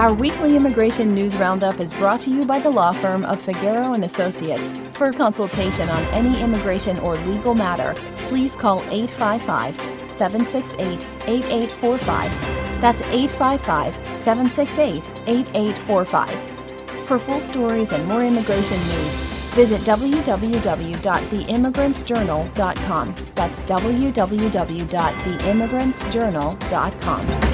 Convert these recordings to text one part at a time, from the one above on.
Our weekly immigration news roundup is brought to you by the law firm of Figueroa and Associates. For a consultation on any immigration or legal matter, please call 855-768-8845. That's 855-768-8845. For full stories and more immigration news, visit www.theimmigrantsjournal.com. That's www.theimmigrantsjournal.com.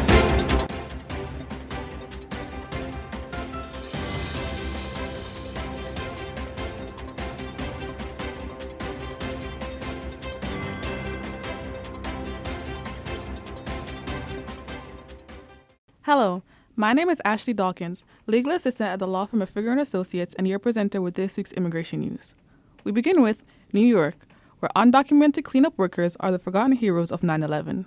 Hello, my name is Ashley Dawkins, legal assistant at the law firm of Figueroa and Associates, and your presenter with this week's immigration news. We begin with New York, where undocumented cleanup workers are the forgotten heroes of 9/11.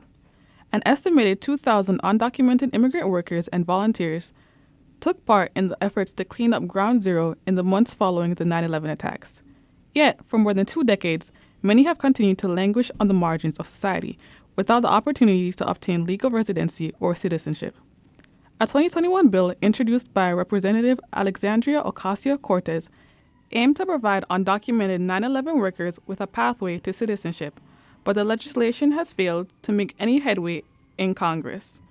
An estimated 2,000 undocumented immigrant workers and volunteers took part in the efforts to clean up Ground Zero in the months following the 9/11 attacks. Yet, for more than 2 decades, many have continued to languish on the margins of society without the opportunity to obtain legal residency or citizenship. A 2021 bill introduced by Representative Alexandria Ocasio-Cortez aimed to provide undocumented 9/11 workers with a pathway to citizenship, but the legislation has failed to make any headway in Congress.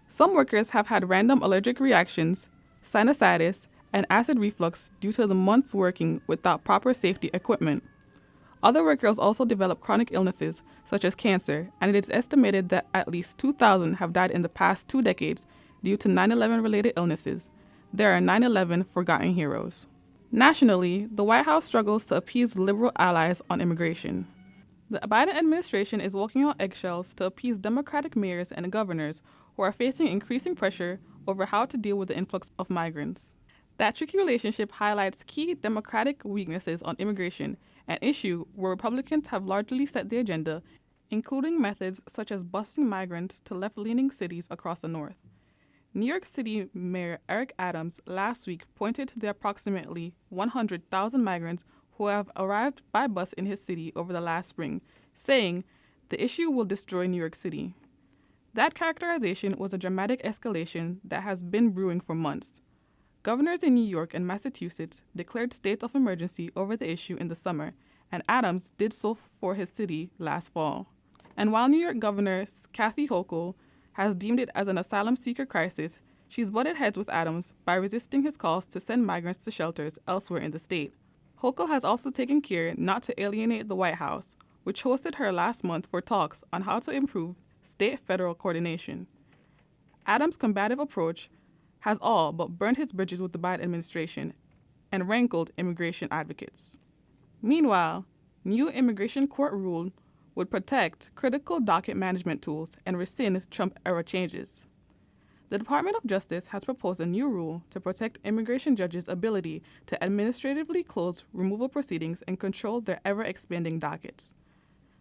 Some workers have had random allergic reactions, sinusitis, and acid reflux due to the months working without proper safety equipment. Other workers also develop chronic illnesses, such as cancer, and it is estimated that at least 2,000 have died in the past 2 decades due to 9/11-related illnesses. There are 9/11 forgotten heroes. Nationally, the White House struggles to appease liberal allies on immigration. The Biden administration is walking on eggshells to appease Democratic mayors and governors who are facing increasing pressure over how to deal with the influx of migrants. That tricky relationship highlights key Democratic weaknesses on immigration, an issue where Republicans have largely set the agenda, including methods such as busing migrants to left-leaning cities across the North. New York City Mayor Eric Adams last week pointed to the approximately 100,000 migrants who have arrived by bus in his city over the last spring, saying the issue will destroy New York City. That characterization was a dramatic escalation that has been brewing for months. Governors in New York and Massachusetts declared states of emergency over the issue in the summer, and Adams did so for his city last fall. And while New York Governor Kathy Hochul has deemed it as an asylum seeker crisis, she's butted heads with Adams by resisting his calls to send migrants to shelters elsewhere in the state. Hochul has also taken care not to alienate the White House, which hosted her last month for talks on how to improve state-federal coordination. Adams' combative approach has all but burned his bridges with the Biden administration and rankled immigration advocates. Meanwhile, new immigration court ruled would protect critical docket management tools and rescind Trump-era changes. The Department of Justice has proposed a new rule to protect immigration judges' ability to administratively close removal proceedings and control their ever-expanding dockets.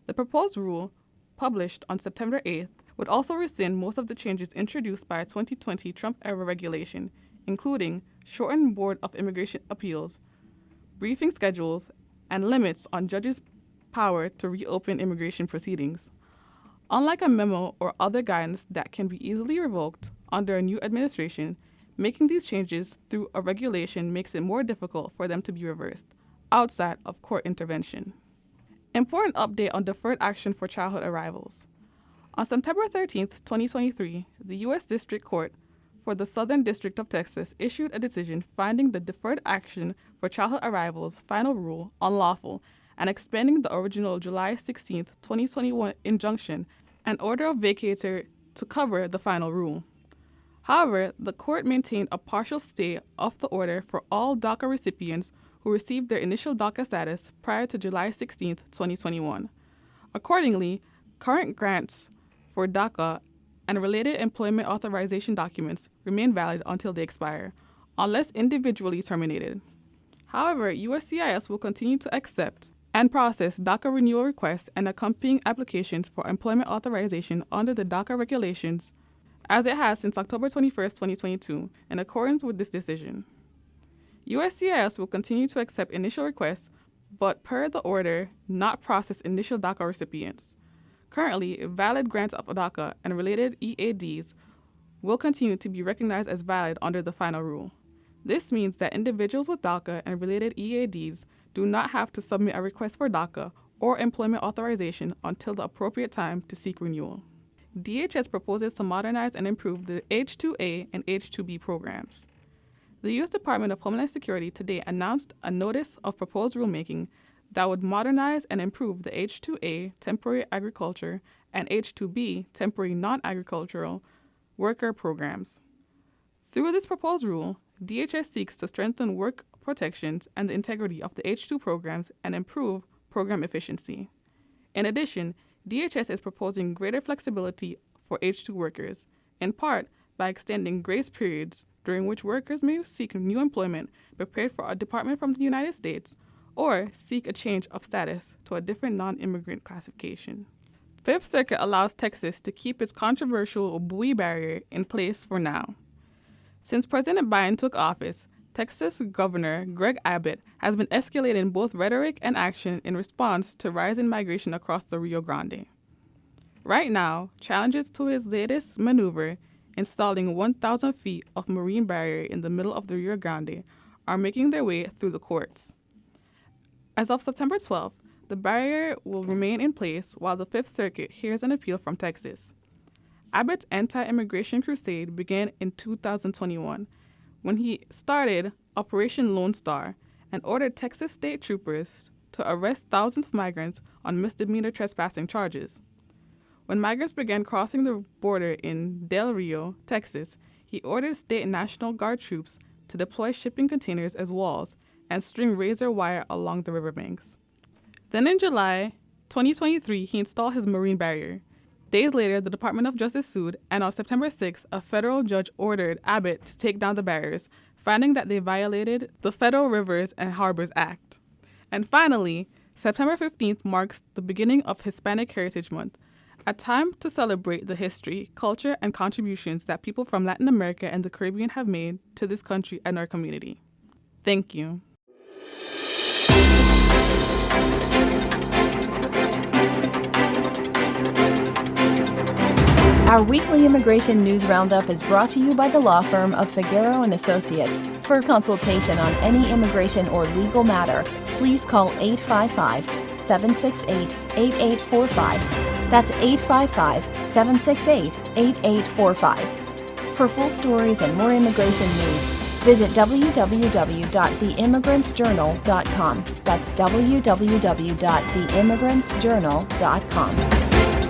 The proposed rule, published on September 8th, would also rescind most of the changes introduced by a 2020 Trump-era regulation, including shortened Board of Immigration Appeals, briefing schedules, and limits on judges' power to reopen immigration proceedings. Unlike a memo or other guidance that can be easily revoked under a new administration, making these changes through a regulation makes it more difficult for them to be reversed, outside of court intervention. Important update on deferred action for childhood arrivals. On September 13, 2023, the U.S. District Court for the Southern District of Texas issued a decision finding the deferred action for childhood arrivals final rule unlawful and expanding the original July 16, 2021 injunction and order of vacatur to cover the final rule. However, the court maintained a partial stay of the order for all DACA recipients who received their initial DACA status prior to July 16, 2021. Accordingly, current grants for DACA and related employment authorization documents remain valid until they expire, unless individually terminated. However, USCIS will continue to accept and process DACA renewal requests and accompanying applications for employment authorization under the DACA regulations, as it has since October 21, 2022, in accordance with this decision. USCIS will continue to accept initial requests, but per the order, not process initial DACA recipients. Currently, valid grants of DACA and related EADs will continue to be recognized as valid under the final rule. This means that individuals with DACA and related EADs do not have to submit a request for DACA or employment authorization until the appropriate time to seek renewal. DHS proposes to modernize and improve the H-2A and H-2B programs. The U.S. Department of Homeland Security today announced a notice of proposed rulemaking that would modernize and improve the H-2A temporary agriculture and H-2B temporary non-agricultural worker programs. Through this proposed rule, DHS seeks to strengthen work protections and the integrity of the H-2 programs and improve program efficiency. In addition, DHS is proposing greater flexibility for H-2 workers, in part by extending grace periods during which workers may seek new employment prepared for a department from the United States or seek a change of status to a different non-immigrant classification. Fifth Circuit allows Texas to keep its controversial buoy barrier in place for now. Since President Biden took office, Texas Governor Greg Abbott has been escalating both rhetoric and action in response to rising migration across the Rio Grande. Right now, challenges to his latest maneuver, installing 1,000 feet of marine barrier in the middle of the Rio Grande, are making their way through the courts. As of September 12th, the barrier will remain in place while the Fifth Circuit hears an appeal from Texas. Abbott's anti-immigration crusade began in 2021 when he started Operation Lone Star and ordered Texas state troopers to arrest thousands of migrants on misdemeanor trespassing charges. When migrants began crossing the border in Del Rio, Texas, he ordered state and National Guard troops to deploy shipping containers as walls and string razor wire along the riverbanks. Then in July 2023, he installed his marine barrier. Days later, the Department of Justice sued, and on September 6, a federal judge ordered Abbott to take down the barriers, finding that they violated the Federal Rivers and Harbors Act. And finally, September 15th marks the beginning of Hispanic Heritage Month, a time to celebrate the history, culture, and contributions that people from Latin America and the Caribbean have made to this country and our community. Thank you. Our weekly immigration news roundup is brought to you by the law firm of Figueroa and Associates. For consultation on any immigration or legal matter, please call 855-768-8845. That's 855-768-8845. For full stories and more immigration news, visit www.theimmigrantsjournal.com. That's www.theimmigrantsjournal.com.